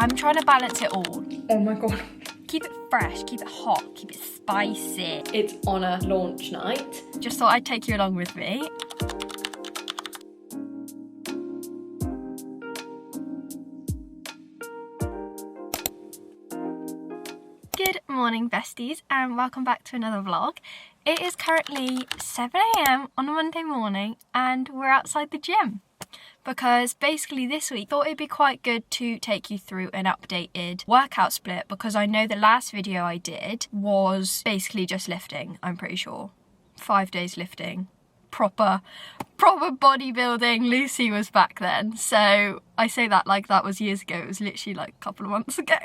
I'm trying to balance it all. Oh my god. Keep it fresh, keep it hot, keep it spicy. It's on a launch night. Just thought I'd take you along with me. Good morning, besties, and welcome back to another vlog. It is currently 7 AM on a Monday morning and we're outside the gym because basically this week I thought it'd be quite good to take you through an updated workout split, because I know the last video I did was basically just lifting, I'm pretty sure. 5 days lifting. Proper bodybuilding. Lucy was back then, so I say that like that was years ago. It was literally like a couple of months ago.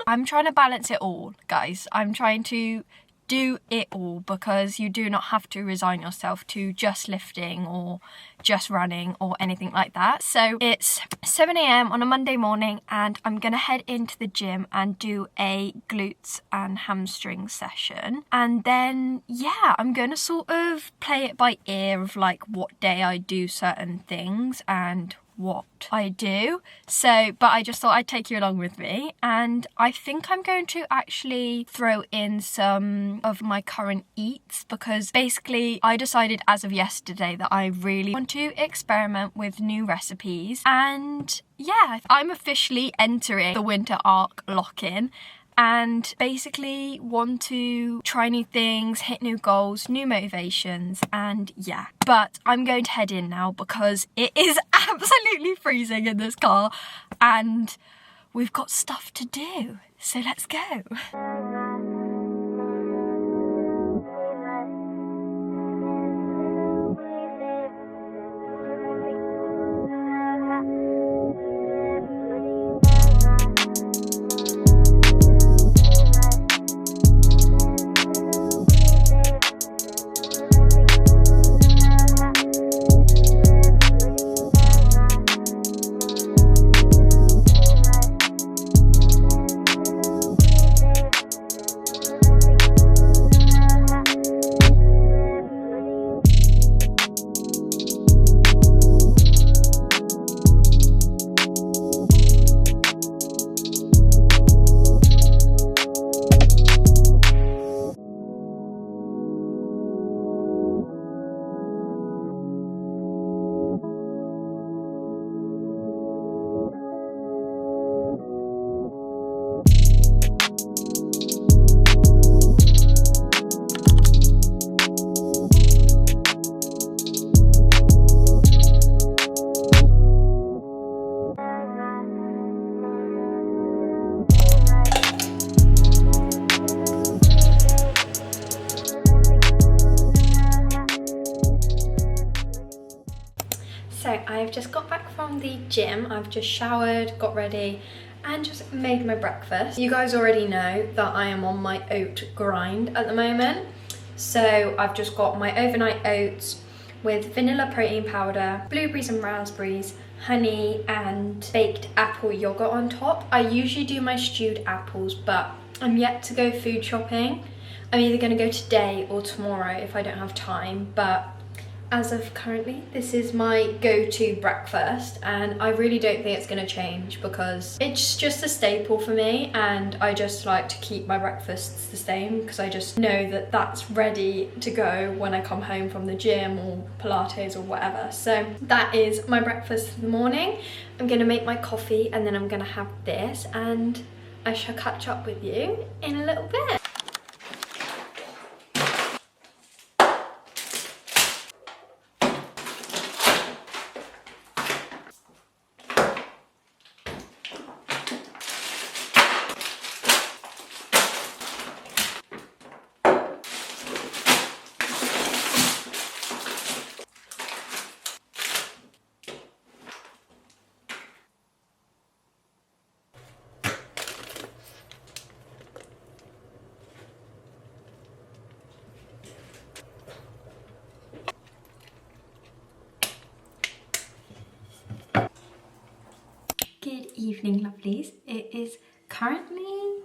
I'm trying to balance it all, guys. I'm trying to do it all because you do not have to resign yourself to just lifting or just running or anything like that. So it's 7 AM on a Monday morning and I'm gonna head into the gym and do a glutes and hamstring session. And then, yeah, I'm gonna sort of play it by ear of like what day I do certain things and what I do. So, but I just thought I'd take you along with me, and I think I'm going to actually throw in some of my current eats because basically I decided as of yesterday that I really want to experiment with new recipes, and yeah, I'm officially entering the winter arc lock-in and basically want to try new things, hit new goals, new motivations, and yeah. But I'm going to head in now because it is absolutely freezing in this car and we've got stuff to do. So let's go. So I've just got back from the gym. I've just showered, got ready, and just made my breakfast. You guys already know that I am on my oat grind at the moment. So I've just got my overnight oats with vanilla protein powder, blueberries and raspberries, honey, and baked apple yogurt on top. I usually do my stewed apples, but I'm yet to go food shopping. I'm either gonna go today or tomorrow if I don't have time, but as of currently, this is my go-to breakfast, and I really don't think it's gonna change because it's just a staple for me, and I just like to keep my breakfasts the same because I just know that that's ready to go when I come home from the gym or Pilates or whatever. So that is my breakfast for the morning. I'm gonna make my coffee and then I'm gonna have this, and I shall catch up with you in a little bit. Good evening, lovelies. It is currently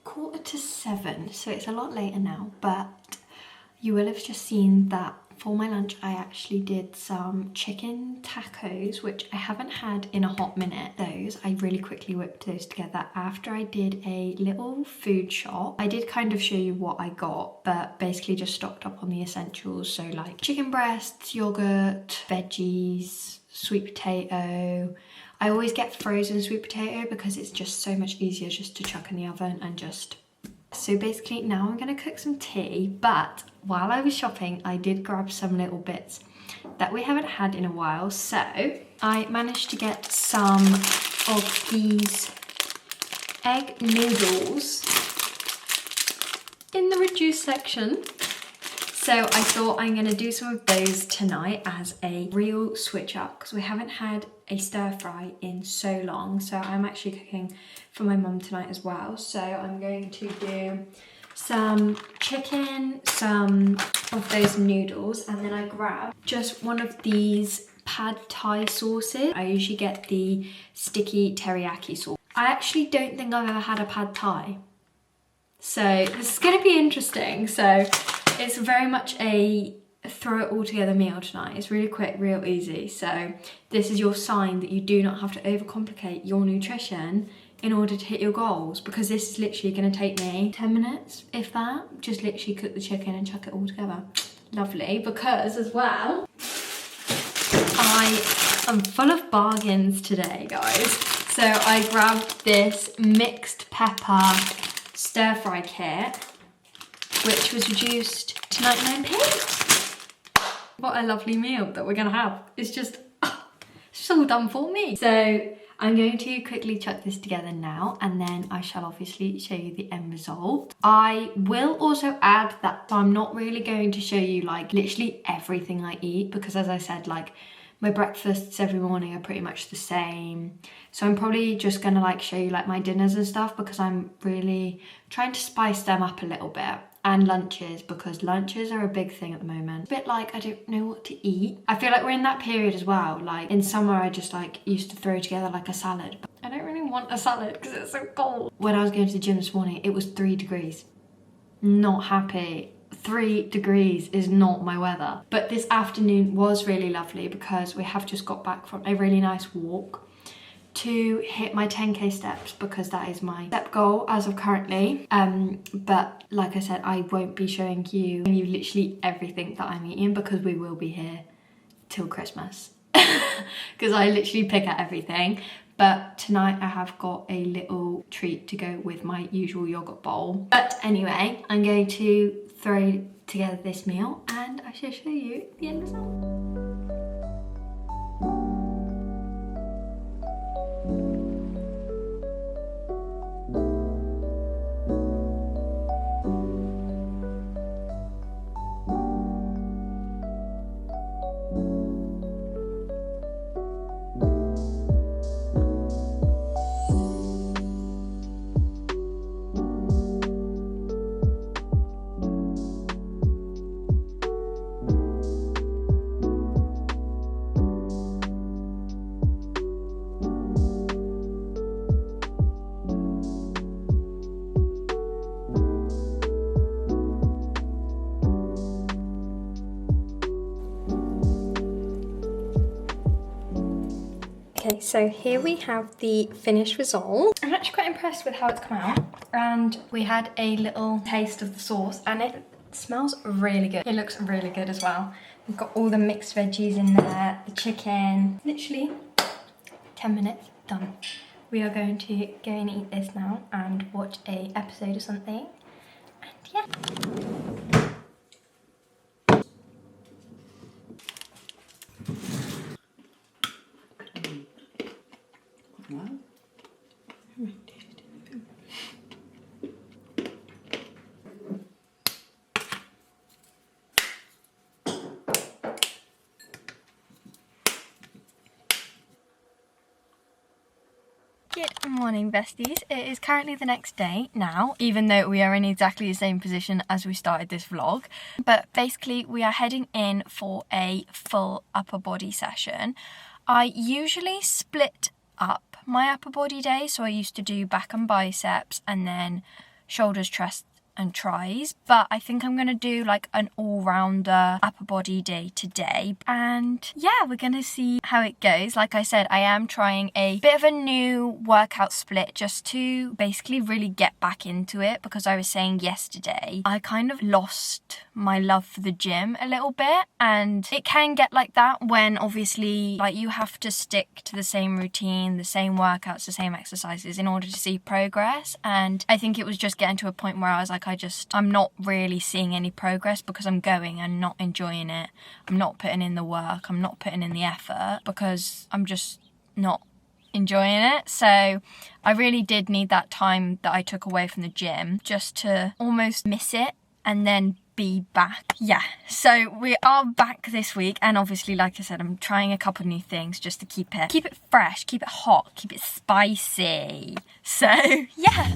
6:45, so it's a lot later now, but you will have just seen that for my lunch I actually did some chicken tacos, which I haven't had in a hot minute. I really quickly whipped those together after I did a little food shop. I did kind of show you what I got, but basically just stocked up on the essentials, so like chicken breasts, yogurt, veggies, sweet potato. I always get frozen sweet potato because it's just so much easier just to chuck in the oven and just... So basically now I'm going to cook some tea, but while I was shopping I did grab some little bits that we haven't had in a while. So I managed to get some of these egg noodles in the reduced section. So I thought I'm going to do some of those tonight as a real switch up because we haven't had a stir fry in so long. So I'm actually cooking for my mum tonight as well. So I'm going to do some chicken, some of those noodles, and then I grabbed just one of these pad thai sauces. I usually get the sticky teriyaki sauce. I actually don't think I've ever had a pad thai. So this is going to be interesting. So it's very much a throw it all together meal tonight. It's really quick, real easy. So this is your sign that you do not have to overcomplicate your nutrition in order to hit your goals, because this is literally going to take me 10 minutes, if that. Just literally cook the chicken and chuck it all together. Lovely, because as well, I am full of bargains today, guys. So I grabbed this mixed pepper stir fry kit, which was reduced to 99p. What a lovely meal that we're gonna have. It's just all done for me. So I'm going to quickly chuck this together now, and then I shall obviously show you the end result. I will also add that I'm not really going to show you like literally everything I eat, because as I said, like my breakfasts every morning are pretty much the same. So I'm probably just gonna like show you like my dinners and stuff, because I'm really trying to spice them up a little bit. And lunches, because lunches are a big thing at the moment. A bit like I don't know what to eat. I feel like we're in that period as well. Like in summer I just like used to throw together like a salad, but I don't really want a salad because it's so cold. When I was going to the gym this morning, it was 3 degrees. Not happy. 3 degrees is not my weather. But this afternoon was really lovely because we have just got back from a really nice walk to hit my 10k steps, because that is my step goal as of currently. But like I said, I won't be showing you literally everything that I'm eating, because we will be here till Christmas because I literally pick at everything. But tonight I have got a little treat to go with my usual yogurt bowl. But anyway, I'm going to throw together this meal and I shall show you the end result. Okay, so here we have the finished result. I'm actually quite impressed with how it's come out. And we had a little taste of the sauce and it smells really good. It looks really good as well. We've got all the mixed veggies in there, the chicken. Literally 10 minutes, done. We are going to go and eat this now and watch a episode or something. And yeah. Good morning, besties. It is currently the next day now, even though we are in exactly the same position as we started this vlog. But basically we are heading in for a full upper body session. I usually split up my upper body day, so I used to do back and biceps and then shoulders, chest and tries, but I think I'm gonna do like an all-rounder upper body day today, and yeah, we're gonna see how it goes. Like I said, I am trying a bit of a new workout split just to basically really get back into it, because I was saying yesterday I kind of lost my love for the gym a little bit, and it can get like that when obviously like you have to stick to the same routine, the same workouts, the same exercises in order to see progress. And I think it was just getting to a point where I was like, I'm not really seeing any progress because I'm going and not enjoying it. I'm not putting in the work, I'm not putting in the effort because I'm just not enjoying it. So I really did need that time that I took away from the gym just to almost miss it and then be back. Yeah, so we are back this week, and obviously, like I said, I'm trying a couple new things just to keep it fresh, keep it hot, keep it spicy. So yeah.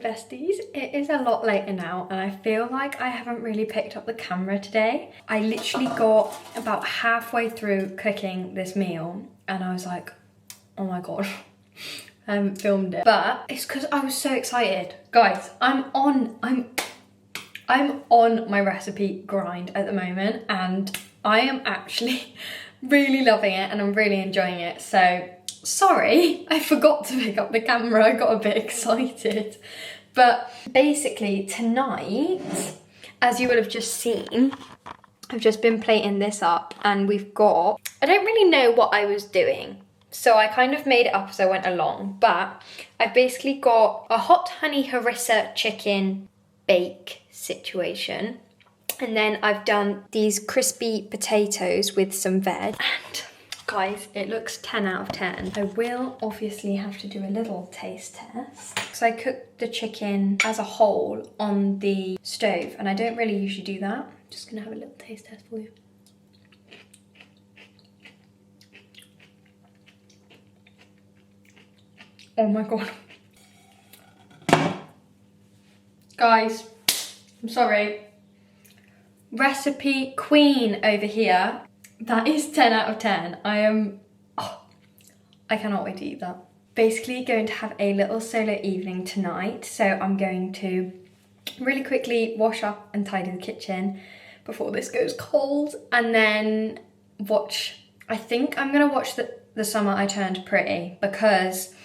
Besties, it is a lot later now and I feel like I haven't really picked up the camera today. I literally got about halfway through cooking this meal and I was like, oh my god, I haven't filmed it. But it's because I was so excited. Guys, I'm on my recipe grind at the moment and I am actually really loving it and I'm really enjoying it. So sorry, I forgot to pick up the camera. I got a bit excited. But basically tonight, as you will have just seen, I've just been plating this up and we've got, I don't really know what I was doing. So I kind of made it up as I went along, but I've basically got a hot honey harissa chicken bake situation. And then I've done these crispy potatoes with some veg. And guys, it looks 10 out of 10. I will obviously have to do a little taste test. So I cooked the chicken as a whole on the stove and I don't really usually do that. I'm just gonna have a little taste test for you. Oh my god. Guys, I'm sorry. Recipe queen over here. That is 10 out of 10. I cannot wait to eat that. Basically going to have a little solo evening tonight. So I'm going to really quickly wash up and tidy the kitchen before this goes cold. And then I think I'm gonna watch the Summer I Turned Pretty because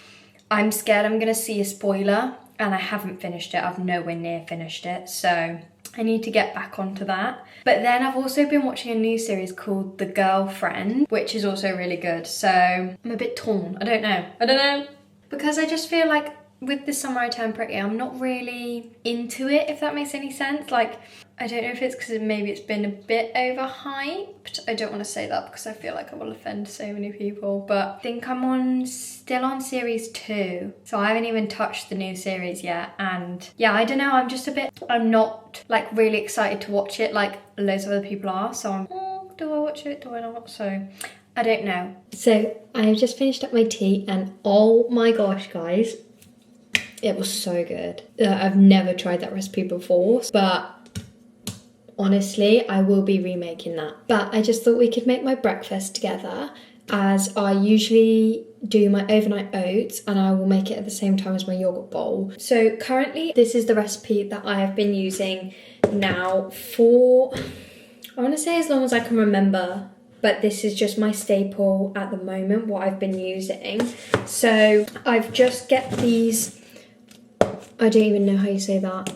I'm scared I'm gonna see a spoiler and I haven't finished it. I've nowhere near finished it. So I need to get back onto that. But then I've also been watching a new series called The Girlfriend, which is also really good. So I'm a bit torn. I don't know. Because I just feel like with The Summer I Turned Pretty, I'm not really into it, if that makes any sense. Like, I don't know if it's because maybe it's been a bit overhyped. I don't want to say that because I feel like I will offend so many people. But I think I'm still on series 2. So I haven't even touched the new series yet. And yeah, I don't know. I'm not like really excited to watch it like loads of other people are. So I'm, do I watch it? Do I not? So I don't know. So I have just finished up my tea and oh my gosh, guys. It was so good. I've never tried that recipe before, but honestly, I will be remaking that. But I just thought we could make my breakfast together as I usually do my overnight oats and I will make it at the same time as my yogurt bowl. So currently this is the recipe that I have been using now for, I want to say as long as I can remember, but this is just my staple at the moment, what I've been using. So I've just get these, I don't even know how you say that,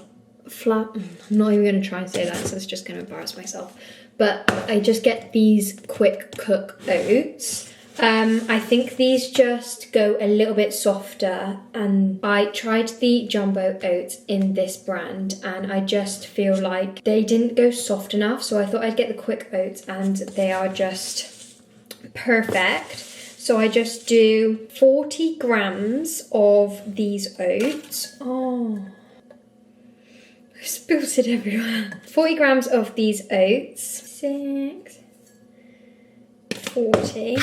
I'm not even going to try and say that, so it's just going to embarrass myself. But I just get these quick cook oats. I think these just go a little bit softer, and I tried the jumbo oats in this brand and I just feel like they didn't go soft enough, so I thought I'd get the quick oats and they are just perfect. So I just do 40 grams of these oats. Oh, I spilled it everywhere. 40 grams of these oats. 6, 40.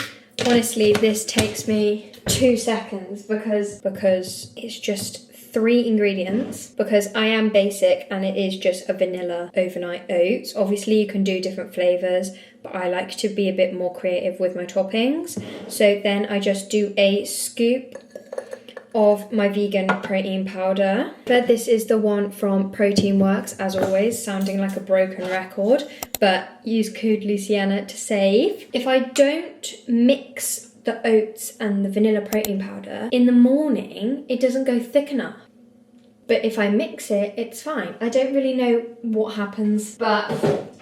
Honestly, this takes me 2 seconds because it's just 3 ingredients, because I am basic and it is just a vanilla overnight oats. Obviously you can do different flavors, but I like to be a bit more creative with my toppings. So then I just do a scoop of my vegan protein powder. But this is the one from Protein Works, as always, sounding like a broken record, but use code Luciana to save. If I don't mix the oats and the vanilla protein powder in the morning, it doesn't go thick enough. But if I mix it, it's fine. I don't really know what happens, but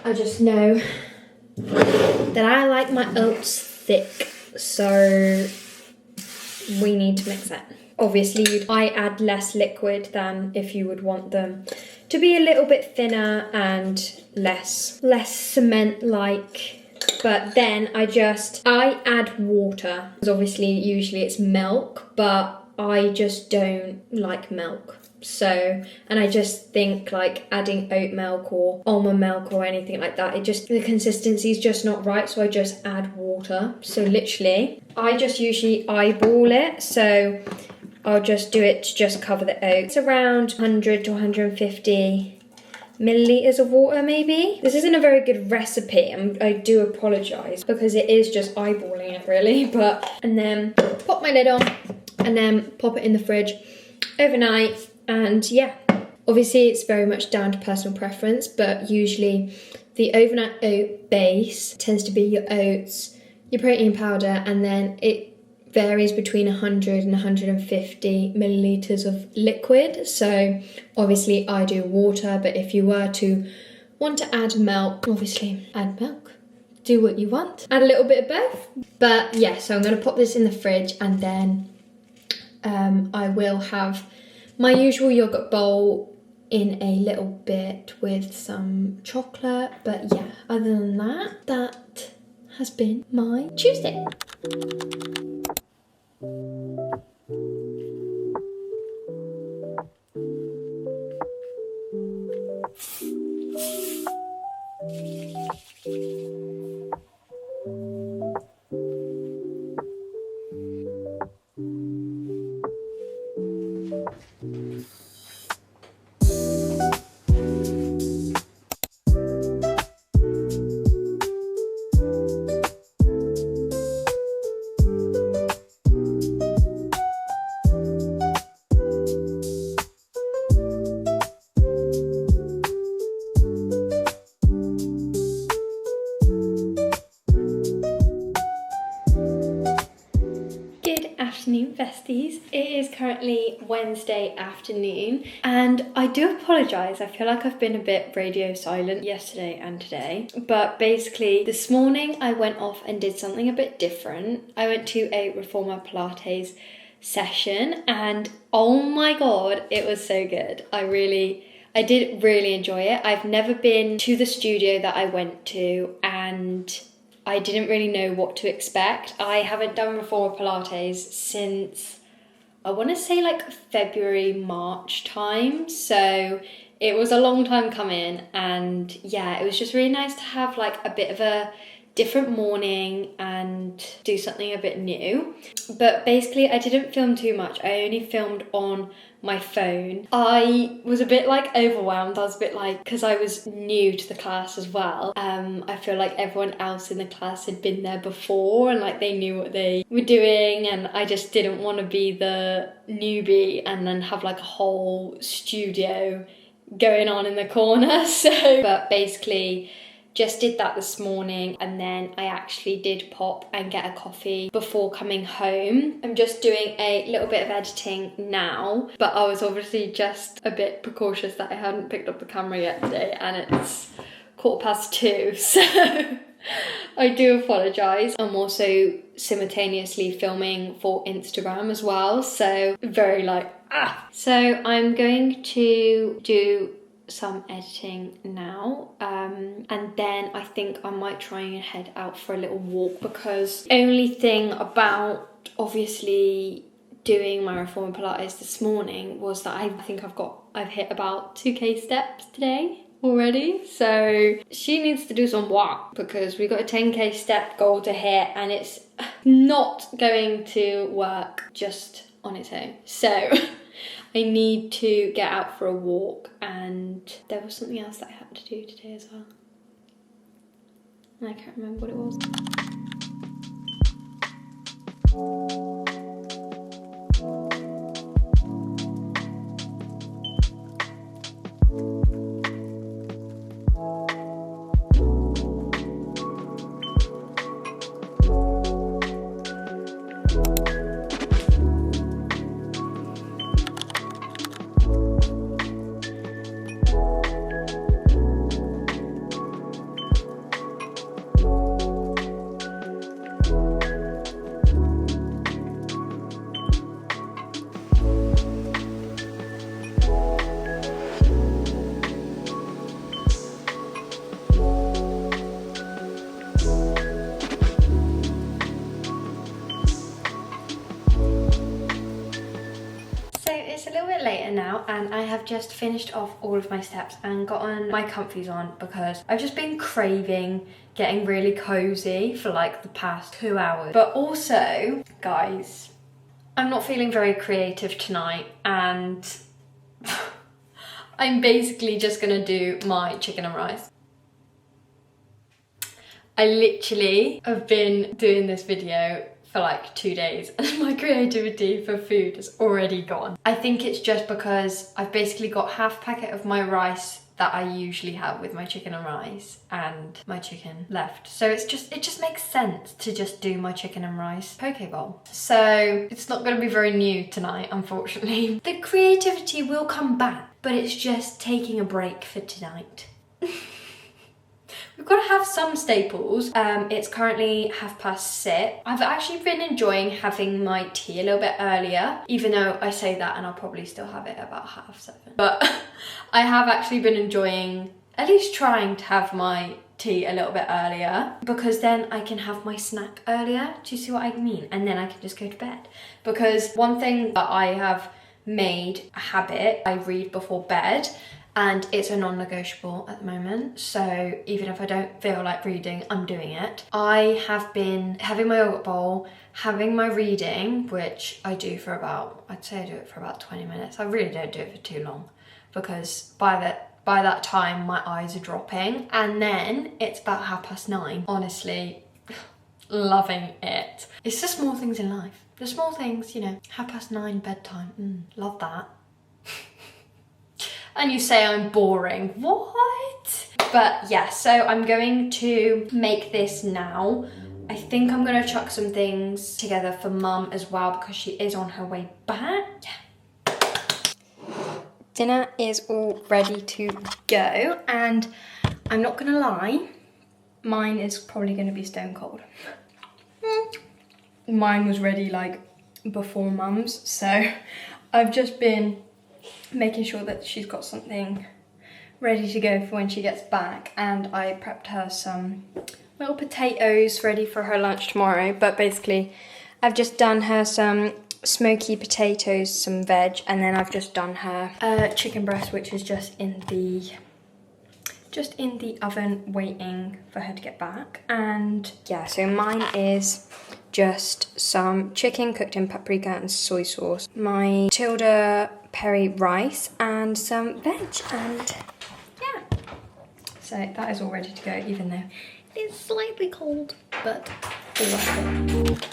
I just know that I like my oats thick, so we need to mix it. Obviously, I add less liquid than if you would want them to be a little bit thinner and less cement-like. But then I add water, because obviously usually it's milk, but I just don't like milk. So, and I just think like adding oat milk or almond milk or anything like that, the consistency is just not right, so I just add water. So literally, I just usually eyeball it, so I'll just do it to just cover the oats. It's around 100 to 150 milliliters of water maybe. This isn't a very good recipe, and I do apologise because it is just eyeballing it really, and then pop my lid on and then pop it in the fridge overnight. And yeah, obviously it's very much down to personal preference, but usually the overnight oat base tends to be your oats, your protein powder, and then it varies between 100 and 150 milliliters of liquid. So obviously I do water, but if you were to want to add milk, obviously add milk. Do what you want. Add a little bit of both. But yeah, so I'm going to pop this in the fridge, and then I will have my usual yogurt bowl in a little bit with some chocolate. But yeah, other than that, that has been my Tuesday. Besties, it is currently Wednesday afternoon, and I do apologise. I feel like I've been a bit radio silent yesterday and today, but basically this morning I went off and did something a bit different. I went to a reformer Pilates session, and oh my god, it was so good. I did really enjoy it. I've never been to the studio that I went to, and I didn't really know what to expect. I haven't done reformer Pilates since, I want to say like February, March time. So it was a long time coming, and yeah, it was just really nice to have like a bit of a different morning and do something a bit new. But basically I didn't film too much. I only filmed on my phone. I was a bit like overwhelmed. I was a bit like, because I was new to the class as well. I feel like everyone else in the class had been there before and like they knew what they were doing, and I just didn't want to be the newbie and then have like a whole studio going on in the corner. So, but basically just did that this morning, and then I actually did pop and get a coffee before coming home. I'm just doing a little bit of editing now, but I was obviously just a bit precautious that I hadn't picked up the camera yet today, and it's 2:15, so I do apologise. I'm also simultaneously filming for Instagram as well, so very like, So I'm going to do some editing now, and then I think I might try and head out for a little walk, because the only thing about obviously doing my reformer Pilates this morning was that I think I've hit about 2k steps today already, so she needs to do some work because we got a 10k step goal to hit, and it's not going to work just on its own. So I need to get out for a walk, and there was something else that I had to do today as well, and I can't remember what it was. Later now, and I have just finished off all of my steps and gotten my comfies on because I've just been craving getting really cozy for like the past 2 hours. But also, guys, I'm not feeling very creative tonight, and I'm basically just gonna do my chicken and rice. I literally have been doing this video for like 2 days and my creativity for food is already gone. I think it's just because I've basically got half packet of my rice that I usually have with my chicken and rice and my chicken left. So it just makes sense to just do my chicken and rice poke bowl. So it's not gonna be very new tonight, unfortunately. The creativity will come back, but it's just taking a break for tonight. We've got to have some staples. It's currently 6:30. I've actually been enjoying having my tea a little bit earlier, even though I say that and I'll probably still have it about 7:30. But I have actually been enjoying at least trying to have my tea a little bit earlier, because then I can have my snack earlier. Do you see what I mean? And then I can just go to bed. Because one thing that I have made a habit, I read before bed, and it's a non-negotiable at the moment. So even if I don't feel like reading, I'm doing it. I have been having my yogurt bowl, having my reading, which I do for about, I'd say I do it for about 20 minutes. I really don't do it for too long, because by that time my eyes are dropping, and then it's about 9:30. Honestly, loving it. It's the small things in life. The small things, you know, 9:30 bedtime, love that. And you say I'm boring, what? But yeah, so I'm going to make this now. I think I'm gonna chuck some things together for Mum as well, because she is on her way back. Yeah. Dinner is all ready to go, and I'm not gonna lie, mine is probably gonna be stone cold. Mine was ready like before Mum's, so I've just been making sure that she's got something ready to go for when she gets back, and I prepped her some little potatoes ready for her lunch tomorrow. But basically I've just done her some smoky potatoes, some veg, and then I've just done her chicken breast, which is just in the just in the oven waiting for her to get back. And yeah, so mine is just some chicken cooked in paprika and soy sauce, my Tilda peri rice, and some veg, and yeah. So that is all ready to go, even though it is slightly cold, but all worth it.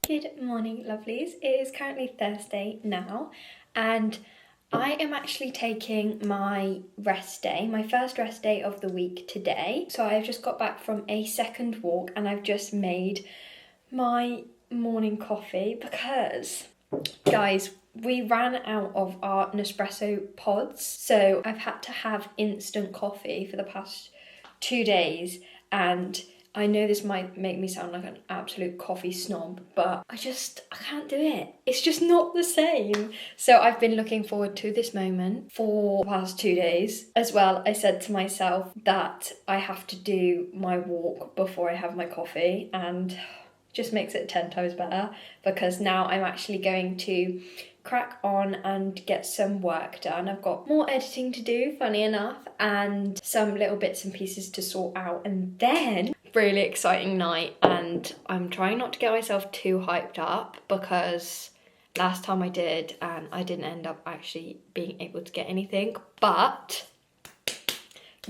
Good morning, lovelies. It is currently Thursday now, and I am actually taking my rest day, my first rest day of the week today. So I've just got back from a second walk and I've just made my morning coffee because, guys, we ran out of our Nespresso pods. So I've had to have instant coffee for the past 2 days, and I know this might make me sound like an absolute coffee snob, but I can't do it. It's just not the same. So I've been looking forward to this moment for the past 2 days. As well, I said to myself that I have to do my walk before I have my coffee, and just makes it 10 times better because now I'm actually going to crack on and get some work done. I've got more editing to do, funny enough, and some little bits and pieces to sort out, and then really exciting night. And I'm trying not to get myself too hyped up because last time I did and I didn't end up actually being able to get anything. But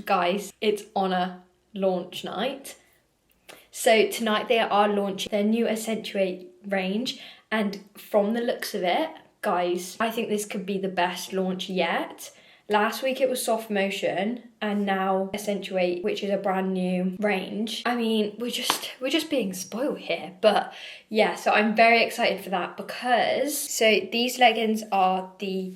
guys, it's Honor launch night. So tonight they are launching their new Accentuate range, and from the looks of it, guys, I think this could be the best launch yet. Last week it was Soft Motion, and now Accentuate, which is a brand new range. I mean, we're just being spoiled here. But yeah, so I'm very excited for that because so these leggings are the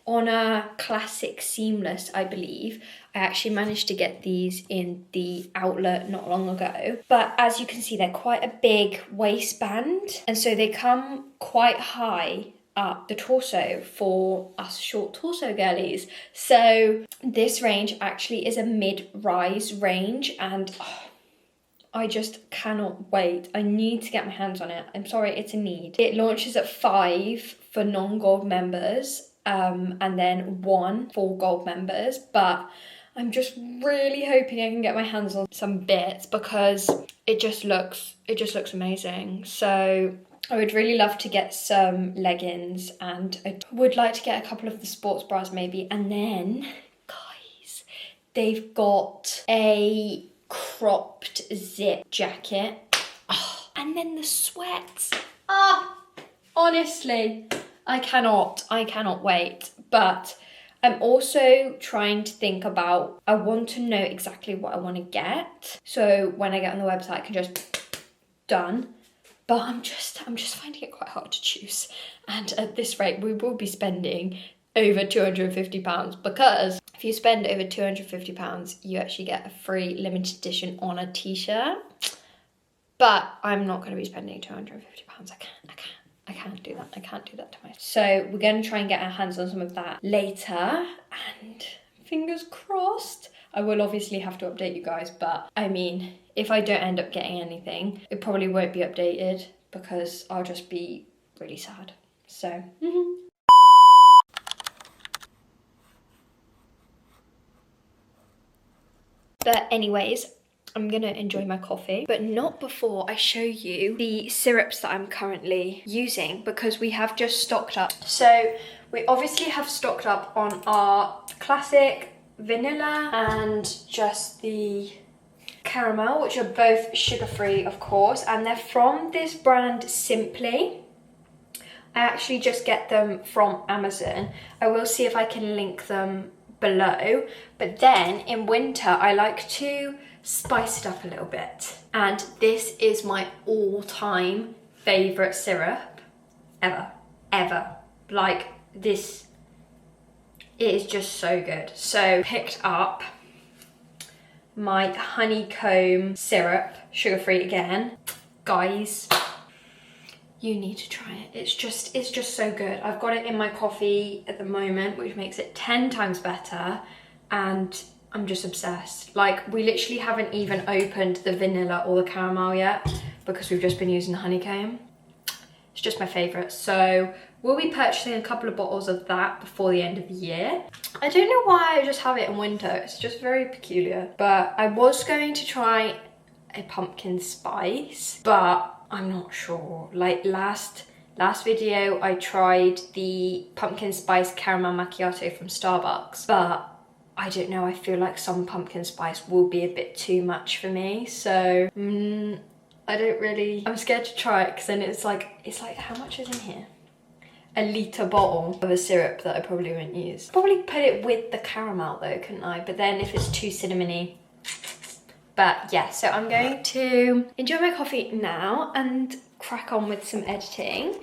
Honor Classic Seamless, I believe. I actually managed to get these in the outlet not long ago. But as you can see, they're quite a big waistband, and so they come quite high up the torso for us short torso girlies. So this range actually is a mid-rise range, and I just cannot wait. I need to get my hands on it. I'm sorry, it's a need. It launches at 5 for non-gold members, and then 1 for gold members, but I'm just really hoping I can get my hands on some bits because it just looks amazing. So I would really love to get some leggings, and I would like to get a couple of the sports bras maybe. And then, guys, they've got a cropped zip jacket. Oh, and then the sweats. Honestly, I cannot wait. But I'm also trying to think about, I want to know exactly what I want to get. So when I get on the website, I can just done. But I'm just finding it quite hard to choose. And at this rate, we will be spending over £250 because if you spend over £250, you actually get a free limited edition on a t-shirt. But I'm not going to be spending £250. I can't do that. I can't do that to myself. So we're going to try and get our hands on some of that later. And fingers crossed. I will obviously have to update you guys, but I mean, if I don't end up getting anything, it probably won't be updated because I'll just be really sad. So, But anyways, I'm gonna enjoy my coffee, but not before I show you the syrups that I'm currently using because we have just stocked up. So we obviously have stocked up on our classic vanilla and just the caramel, which are both sugar-free, of course, and they're from this brand Simply. I actually just get them from Amazon. I will see if I can link them below, but then in winter I like to spice it up a little bit, and this is my all-time favorite syrup ever. Like, this, it is just so good. So picked up my honeycomb syrup, sugar-free again. Guys, you need to try it. It's just so good. I've got it in my coffee at the moment, which makes it 10 times better, and I'm just obsessed. Like, we literally haven't even opened the vanilla or the caramel yet because we've just been using the honeycomb. It's just my favourite. So we'll be purchasing a couple of bottles of that before the end of the year. I don't know why I just have it in winter. It's just very peculiar. But I was going to try a pumpkin spice, but I'm not sure. Like last video, I tried the pumpkin spice caramel macchiato from Starbucks, but I don't know, I feel like some pumpkin spice will be a bit too much for me. So I'm scared to try it because then it's like, how much is in here? A litre bottle of a syrup that I probably won't use. Probably put it with the caramel though, couldn't I? But then if it's too cinnamony. But yeah, so I'm going to enjoy my coffee now and crack on with some editing.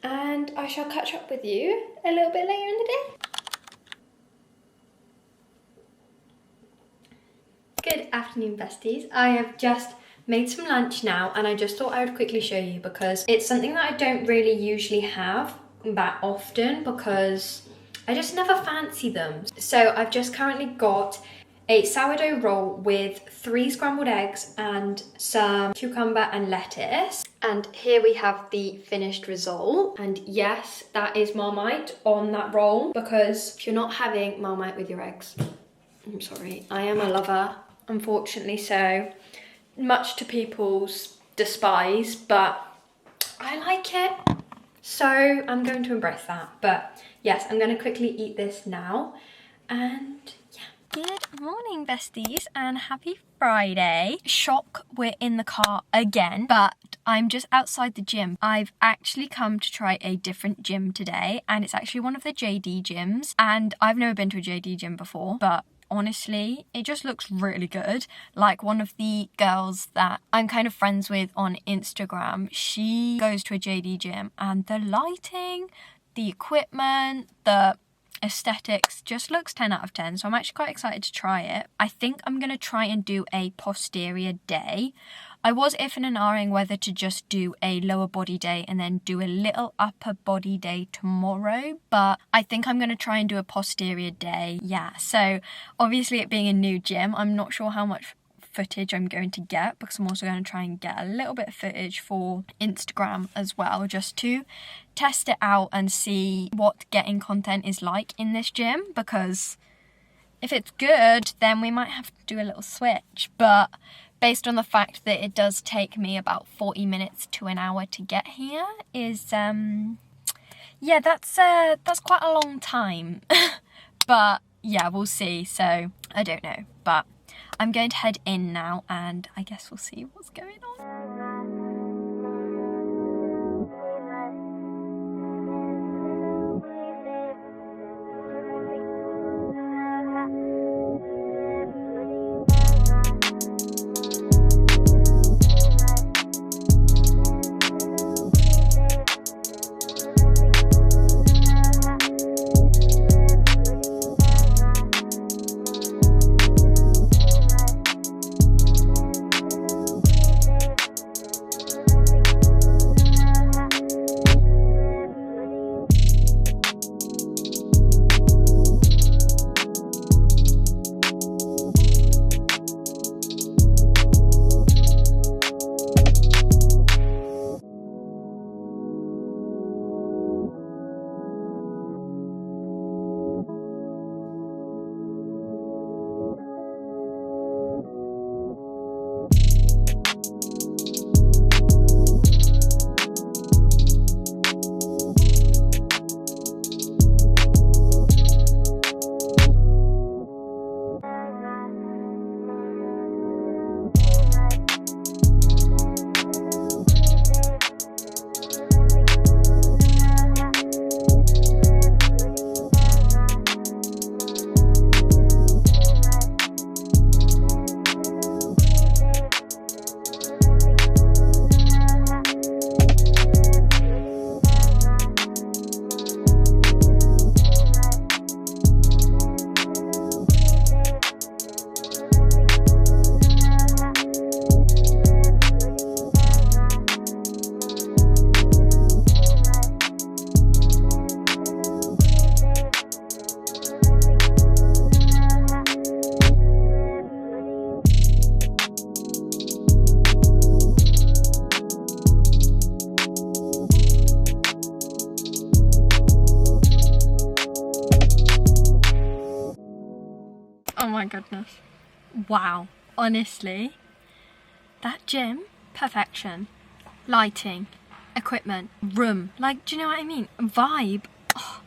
And I shall catch up with you a little bit later in the day. Good afternoon, besties. I have just made some lunch now and I just thought I would quickly show you because it's something that I don't really usually have that often because I just never fancy them. So I've just currently got a sourdough roll with 3 scrambled eggs and some cucumber and lettuce. And here we have the finished result. And yes, that is Marmite on that roll because if you're not having Marmite with your eggs, I'm sorry, I am a lover, unfortunately so. Much to people's despise, but I like it. So I'm going to embrace that. But yes, I'm going to quickly eat this now and yeah. Good morning, besties, and happy Friday. Shock, we're in the car again, but I'm just outside the gym. I've actually come to try a different gym today, and it's actually one of the JD gyms, and I've never been to a JD gym before, but honestly, it just looks really good. Like one of the girls that I'm kind of friends with on Instagram, she goes to a JD gym, and the lighting, the equipment, the aesthetics just looks 10 out of 10, so I'm actually quite excited to try it. I think I'm going to try and do a posterior day. I was iffing and ahhing whether to just do a lower body day and then do a little upper body day tomorrow, but I think I'm going to try and do a posterior day. Yeah, so obviously it being a new gym, I'm not sure how much footage I'm going to get because I'm also going to try and get a little bit of footage for Instagram as well, just to test it out and see what getting content is like in this gym, because if it's good then we might have to do a little switch. But based on the fact that it does take me about 40 minutes to an hour to get here is yeah, that's quite a long time. But yeah, we'll see. So I don't know, but I'm going to head in now and I guess we'll see what's going on. my goodness. Wow, honestly, that gym, perfection. Lighting, equipment, room, like, do you know what I mean? Vibe. Oh,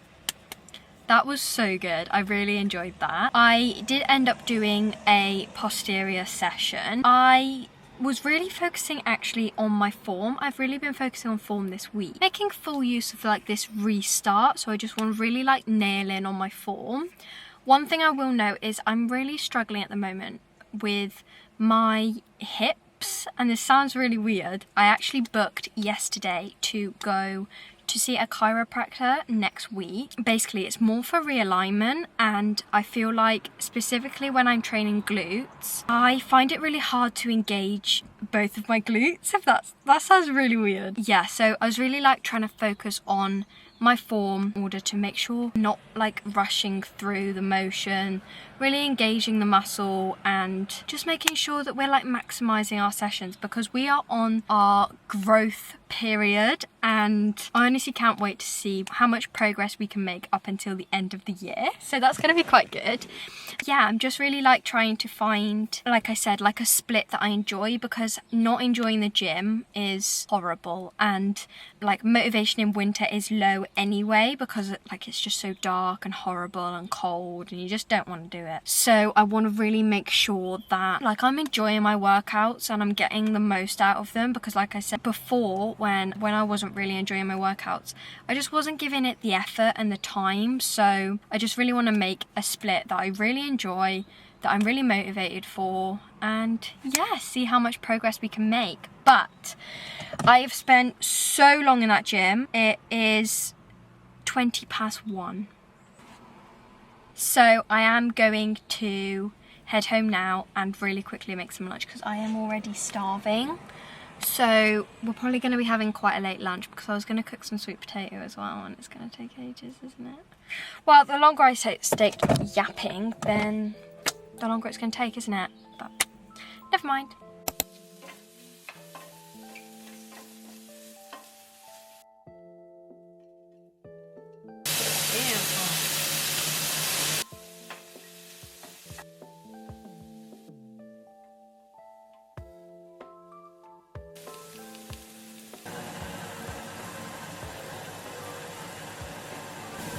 that was so good. I really enjoyed that. I did end up doing a posterior session. I was really focusing actually on my form. I've really been focusing on form this week, making full use of like this restart. So I just want to really like nail in on my form. One thing I will note is I'm really struggling at the moment with my hips, and this sounds really weird. I actually booked yesterday to go to see a chiropractor next week. Basically, it's more for realignment, and I feel like specifically when I'm training glutes, I find it really hard to engage both of my glutes, if that sounds really weird. Yeah, so I was really like trying to focus on my form in order to make sure I'm not like rushing through the motion, really engaging the muscle and just making sure that we're like maximizing our sessions, because we are on our growth period and I honestly can't wait to see how much progress we can make up until the end of the year. So that's going to be quite good. Yeah, I'm just really like trying to find, like I said, like a split that I enjoy, because not enjoying the gym is horrible and like motivation in winter is low anyway, because like it's just so dark and horrible and cold and you just don't want to do it. So I want to really make sure that like I'm enjoying my workouts and I'm getting the most out of them, because like I said before, when I wasn't really enjoying my workouts, I just wasn't giving it the effort and the time. So I just really want to make a split that I really enjoy, that I'm really motivated for, and yeah, see how much progress we can make. But I have spent so long in that gym. It is 1:20. So I am going to head home now and really quickly make some lunch, because I am already starving. So we're probably going to be having quite a late lunch, because I was going to cook some sweet potato as well, and it's going to take ages, isn't it? Well, the longer I stay yapping, then the longer it's going to take, isn't it? But never mind.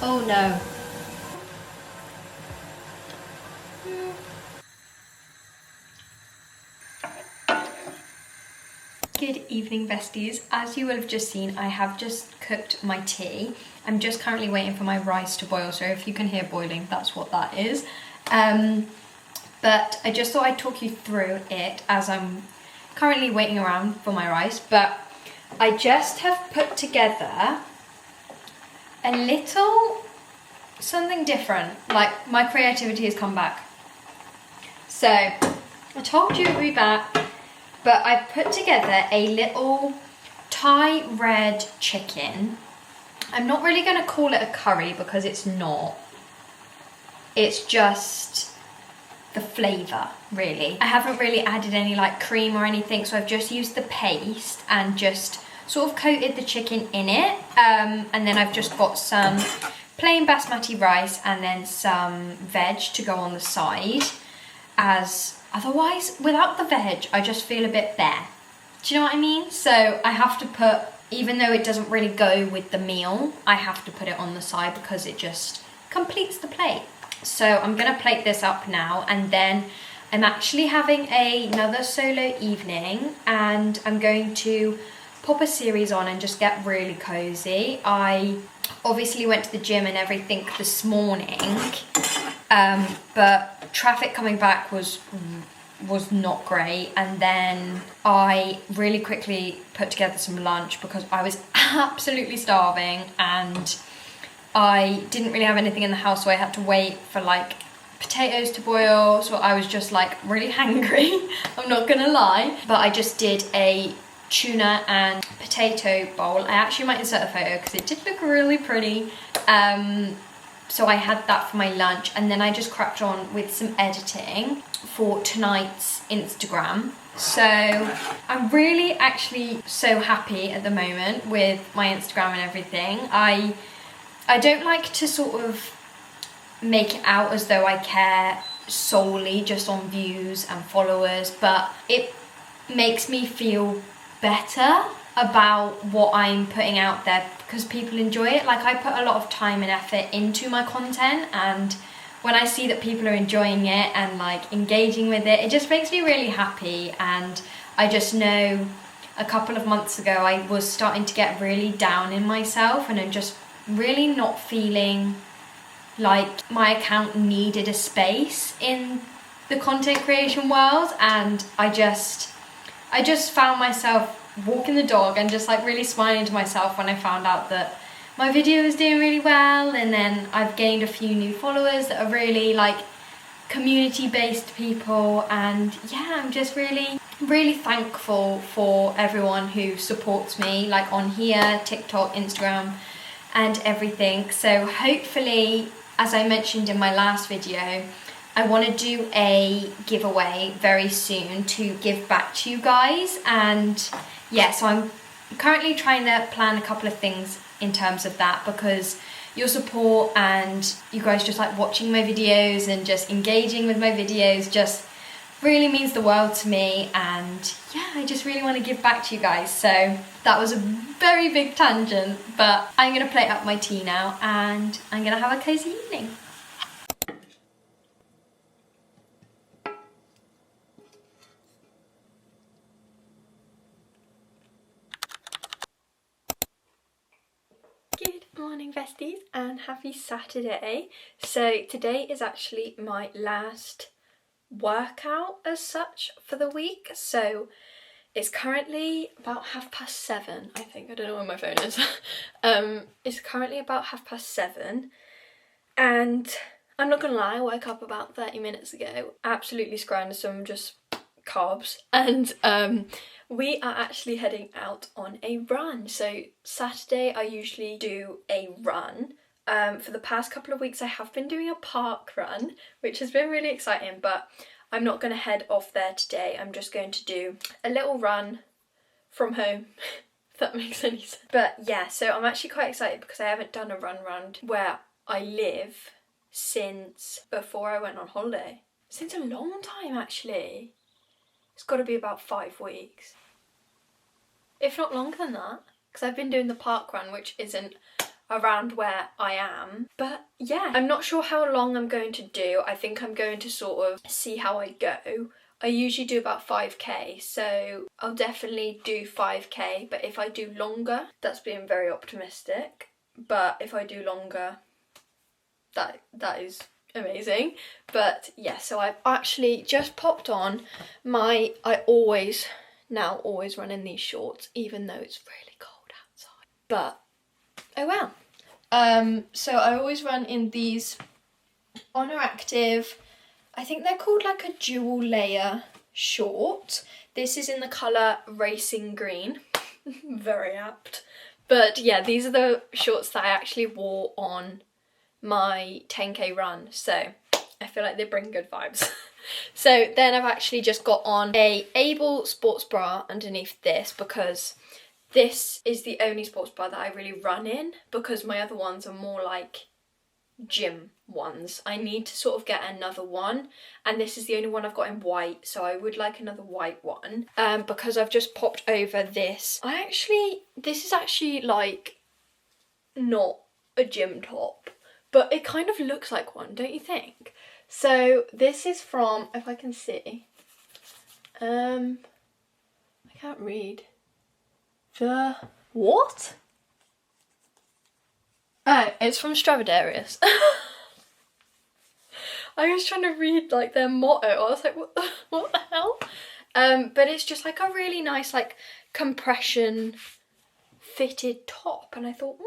Oh no. Good evening, besties. As you will have just seen, I have just cooked my tea. I'm just currently waiting for my rice to boil, so if you can hear boiling, that's what that is. But I just thought I'd talk you through it as I'm currently waiting around for my rice. But I just have put together a little something different. Like, my creativity has come back. So I told you it would be back, but I put together a little Thai red chicken. I'm not really going to call it a curry because it's not. It's just the flavour, really. I haven't really added any like cream or anything, so I've just used the paste and just sort of coated the chicken in it. And then I've just got some plain basmati rice and then some veg to go on the side, as otherwise without the veg I just feel a bit bare. Do you know what I mean? So I have to put, even though it doesn't really go with the meal, I have to put it on the side because it just completes the plate. So I'm gonna plate this up now, and then I'm actually having another solo evening and I'm going to pop a series on and just get really cozy. I obviously went to the gym and everything this morning, but traffic coming back was not great, and then I really quickly put together some lunch because I was absolutely starving and I didn't really have anything in the house, so I had to wait for like potatoes to boil, so I was just like really hangry, I'm not gonna lie. But I just did a tuna and potato bowl. I actually might insert a photo because it did look really pretty. So I had that for my lunch, and then I just cracked on with some editing for tonight's Instagram. So I'm really actually so happy at the moment with my Instagram and everything. I don't like to sort of make it out as though I care solely just on views and followers, but it makes me feel better about what I'm putting out there because people enjoy it. Like, I put a lot of time and effort into my content, and when I see that people are enjoying it and like engaging with it, it just makes me really happy. And I just know a couple of months ago I was starting to get really down in myself, and I'm just really not feeling like my account needed a space in the content creation world. And I just found myself walking the dog and just like really smiling to myself when I found out that my video was doing really well. And then I've gained a few new followers that are really like community-based people, and yeah, I'm just really thankful for everyone who supports me, like on here, TikTok, Instagram, and everything. So hopefully, as I mentioned in my last video, I want to do a giveaway very soon to give back to you guys. And yeah, so I'm currently trying to plan a couple of things in terms of that, because your support and you guys just like watching my videos and just engaging with my videos just really means the world to me. And yeah, I just really want to give back to you guys. So that was a very big tangent, but I'm going to plate up my tea now and I'm going to have a cozy evening. Good morning, besties, and happy Saturday. So today is actually my last workout as such for the week. So it's currently about 7:30, I think. I don't know where my phone is. It's currently about 7:30, and I'm not gonna lie, I woke up about 30 minutes ago, absolutely scrounged some just carbs, and we are actually heading out on a run. So Saturday I usually do a run. For the past couple of weeks I have been doing a park run, which has been really exciting, but I'm not going to head off there today. I'm just going to do a little run from home, if that makes any sense. But yeah, so I'm actually quite excited because I haven't done a run round where I live since before I went on holiday. Since a long time, actually. It's got to be about 5 weeks. If not longer than that, because I've been doing the park run, which isn't around where I am. But yeah, I'm not sure how long I'm going to do. I think I'm going to sort of see how I go. I usually do about 5k, so I'll definitely do 5k, but if I do longer, that's being very optimistic, but if I do longer, that is amazing. But yeah, so I've actually just popped on my, I always run in these shorts, even though it's really cold outside, but oh well. So I always run in these Honor Active, I think they're called like a dual layer short. This is in the colour Racing Green, very apt. But yeah, these are the shorts that I actually wore on my 10k run, so I feel like they bring good vibes. So then I've actually just got on a Able sports bra underneath this, because this is the only sports bra that I really run in, because my other ones are more like gym ones. I need to sort of get another one, and this is the only one I've got in white, so I would like another white one, because I've just popped over this. This is actually like not a gym top, but it kind of looks like one, don't you think? So this is from, if I can see, I can't read. What? Oh, it's from Stradivarius. I was trying to read like their motto. I was like, what the hell? But it's just like a really nice like compression fitted top, and I thought,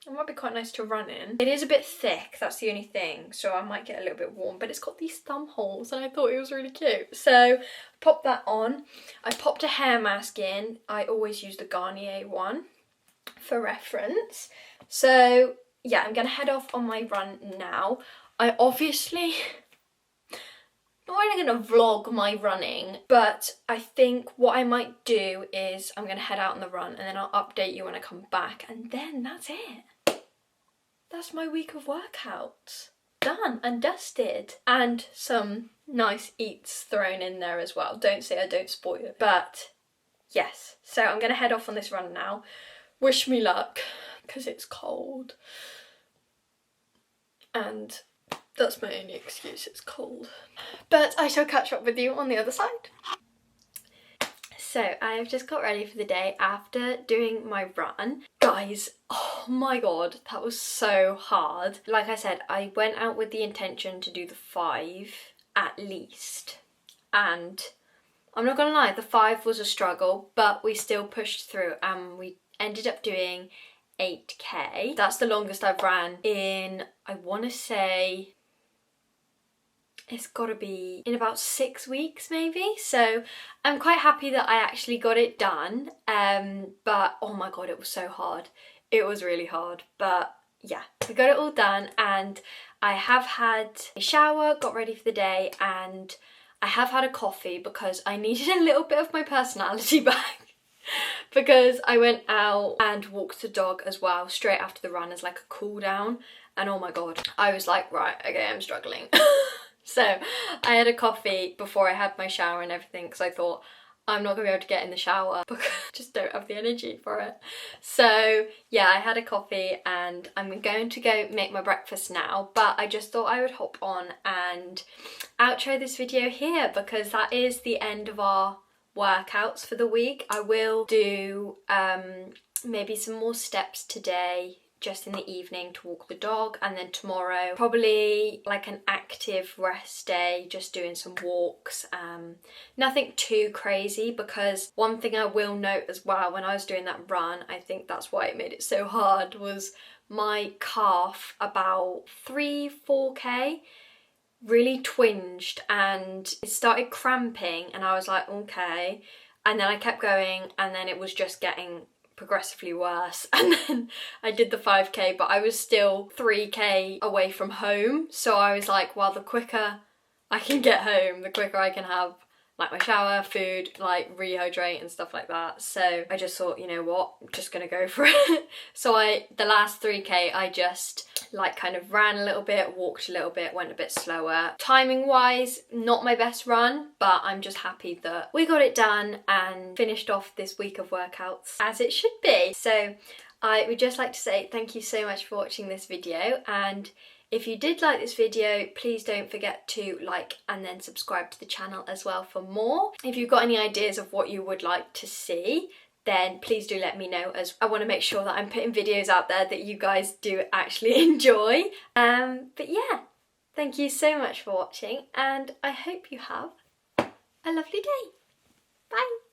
it might be quite nice to run in. It is a bit thick, that's the only thing, so I might get a little bit warm, but it's got these thumb holes and I thought it was really cute. So pop that on. I popped a hair mask in. I always use the Garnier one for reference. So yeah, I'm gonna head off on my run now. I obviously not really gonna vlog my running, but I think what I might do is I'm gonna head out on the run and then I'll update you when I come back, and then that's it. That's my week of workouts. done and dusted. And some nice eats thrown in there as well. Don't say I don't spoil it. But yes, so I'm going to head off on this run now. Wish me luck, because it's cold. And that's my only excuse, it's cold. But I shall catch up with you on the other side. So I have just got ready for the day after doing my run. Guys, oh my god, that was so hard. Like I said, I went out with the intention to do the 5 at least. And I'm not gonna lie, the 5 was a struggle, but we still pushed through and we ended up doing 8k. That's the longest I've ran in, I wanna say, it's gotta be in about 6 weeks maybe. So I'm quite happy that I actually got it done. But oh my god, it was so hard. It was really hard, but yeah, we got it all done and I have had a shower, got ready for the day, and I have had a coffee because I needed a little bit of my personality back. Because I went out and walked the dog as well straight after the run as like a cool down, and oh my god, I was like, right, okay, I'm struggling. So I had a coffee before I had my shower and everything because I thought I'm not gonna be able to get in the shower because I just don't have the energy for it. So yeah, I had a coffee and I'm going to go make my breakfast now, but I just thought I would hop on and outro this video here because that is the end of our workouts for the week. I will do maybe some more steps today, just in the evening to walk the dog, and then tomorrow probably like an active rest day, just doing some walks. Nothing too crazy, because one thing I will note as well, when I was doing that run, I think that's why it made it so hard, was my calf about 3-4k really twinged and it started cramping, and I was like, okay, and then I kept going and then it was just getting progressively worse, and then I did the 5k, but I was still 3k away from home, so I was like, well, the quicker I can get home, the quicker I can have like my shower, food, like rehydrate and stuff like that. So I just thought, you know what, I'm just gonna go for it. So the last 3k I just like kind of ran a little bit, walked a little bit, went a bit slower. Timing wise, not my best run, but I'm just happy that we got it done and finished off this week of workouts as it should be. So I would just like to say thank you so much for watching this video, and if you did like this video, please don't forget to like and then subscribe to the channel as well for more. If you've got any ideas of what you would like to see, then please do let me know, as I want to make sure that I'm putting videos out there that you guys do actually enjoy. But yeah, thank you so much for watching, and I hope you have a lovely day. Bye!